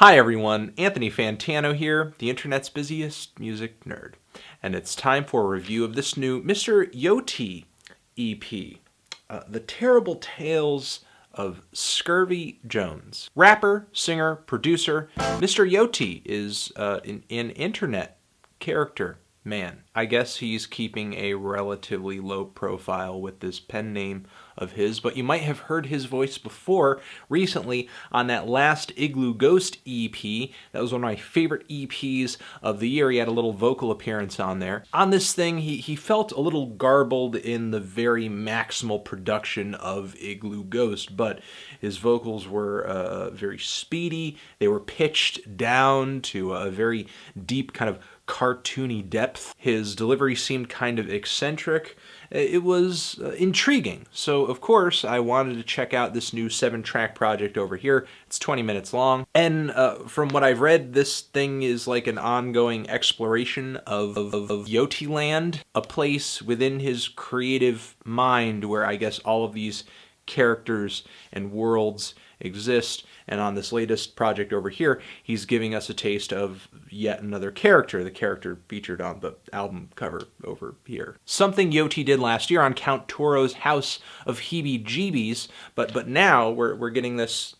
Hi everyone, Anthony Fantano here, the internet's busiest music nerd. And it's time for a review of this new Mr. Yote EP, The Terrible Tales of Scurvy Jones. Rapper, singer, producer, Mr. Yote is an internet character man. I guess he's keeping a relatively low profile with this pen name of his, but you might have heard his voice before recently on that last Igloo Ghost EP. That was one of my favorite EPs of the year. He had a little vocal appearance on there. On this thing, he felt a little garbled in the very maximal production of Igloo Ghost, but his vocals were very speedy. They were pitched down to a very deep kind of cartoony depth. His delivery seemed kind of eccentric. It was intriguing. So, of course, I wanted to check out this new 7-track project over here. It's 20 minutes long. And from what I've read, this thing is like an ongoing exploration of Yote Land, a place within his creative mind where I guess all of these characters and worlds exist. And on this latest project over here, he's giving us a taste of yet another character, the character featured on the album cover over here. Something Yote did last year on Count Toro's House of Heebie-Jeebies, but now we're getting this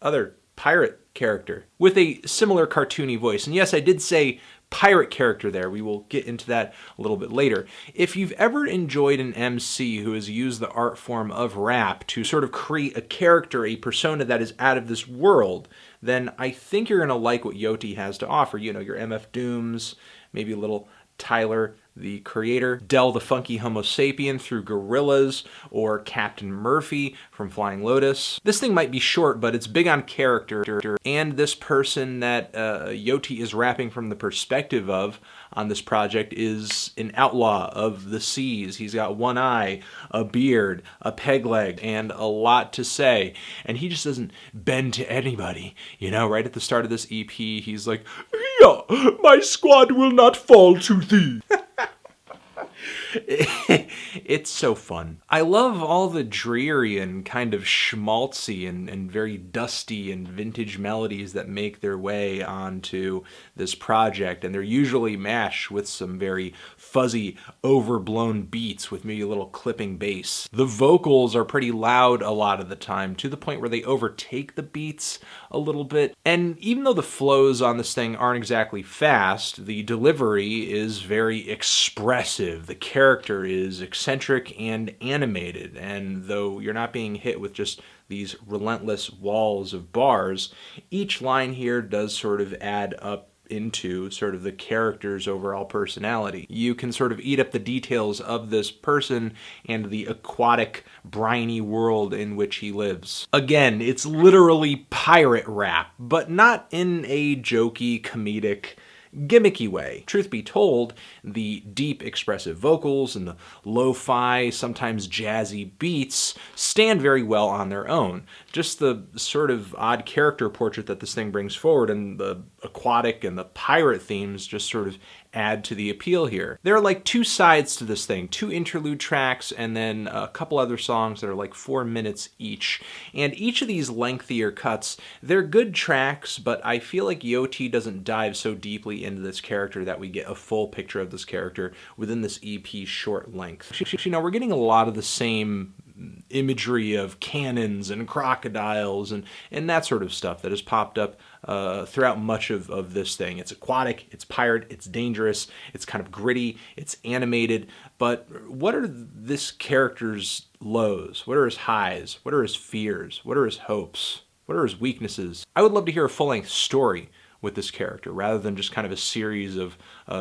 other pirate character with a similar cartoony voice. And yes, I did say pirate character there. We will get into that a little bit later. If you've ever enjoyed an MC who has used the art form of rap to sort of create a character, a persona that is out of this world, then I think you're going to like what Yote has to offer. You know, your MF Dooms, maybe a little Tyler, the Creator, Del the Funky Homo Sapien through Gorillaz, or Captain Murphy from Flying Lotus. This thing might be short, but it's big on character, and this person that Yote is rapping from the perspective of on this project is an outlaw of the seas. He's got one eye, a beard, a peg leg, and a lot to say. And he just doesn't bend to anybody. You know, right at the start of this EP, he's like, "Yeah, my squad will not fall to thee." It's so fun. I love all the dreary and kind of schmaltzy and very dusty and vintage melodies that make their way onto this project, and they're usually mashed with some very fuzzy, overblown beats with maybe a little clipping bass. The vocals are pretty loud a lot of the time, to the point where they overtake the beats a little bit. And even though the flows on this thing aren't exactly fast, the delivery is very expressive. The character is eccentric and animated, and though you're not being hit with just these relentless walls of bars, each line here does sort of add up into sort of the character's overall personality. You can sort of eat up the details of this person and the aquatic, briny world in which he lives. Again, it's literally pirate rap, but not in a jokey, comedic, gimmicky way. Truth be told, the deep expressive vocals and the lo-fi, sometimes jazzy beats stand very well on their own. Just the sort of odd character portrait that this thing brings forward and the aquatic and the pirate themes just sort of add to the appeal here. There are like two sides to this thing, 2 interlude tracks and then a couple other songs that are like 4 minutes each. And each of these lengthier cuts, they're good tracks, but I feel like Yote doesn't dive so deeply into this character that we get a full picture of this character within this EP's short length. You know, we're getting a lot of the same imagery of cannons and crocodiles and that sort of stuff that has popped up throughout much of this thing. It's aquatic, it's pirate, it's dangerous, it's kind of gritty, it's animated, but what are this character's lows? What are his highs? What are his fears? What are his hopes? What are his weaknesses? I would love to hear a full-length story with this character, rather than just kind of a series of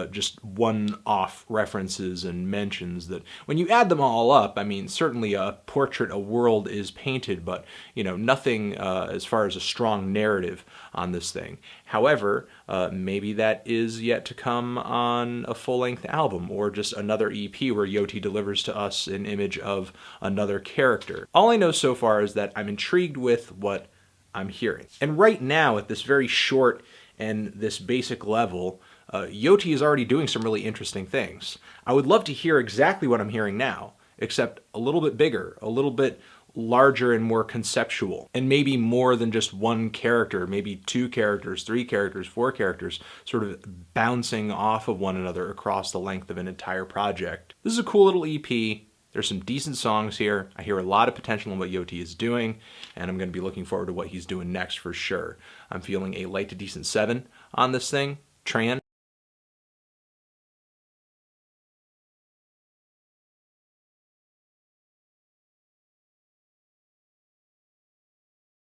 just one-off references and mentions that, when you add them all up, I mean, certainly a portrait, a world is painted, but, you know, nothing as far as a strong narrative on this thing. However, maybe that is yet to come on a full-length album, or just another EP where Yote delivers to us an image of another character. All I know so far is that I'm intrigued with what I'm hearing. And right now, at this very short and this basic level, Yote is already doing some really interesting things. I would love to hear exactly what I'm hearing now, except a little bit bigger, a little bit larger and more conceptual, and maybe more than just one character, maybe 2 characters, 3 characters, 4 characters, sort of bouncing off of one another across the length of an entire project. This is a cool little EP. There's some decent songs here. I hear a lot of potential in what Yote is doing, and I'm going to be looking forward to what he's doing next for sure. I'm feeling a light to decent 7 on this thing. Tran,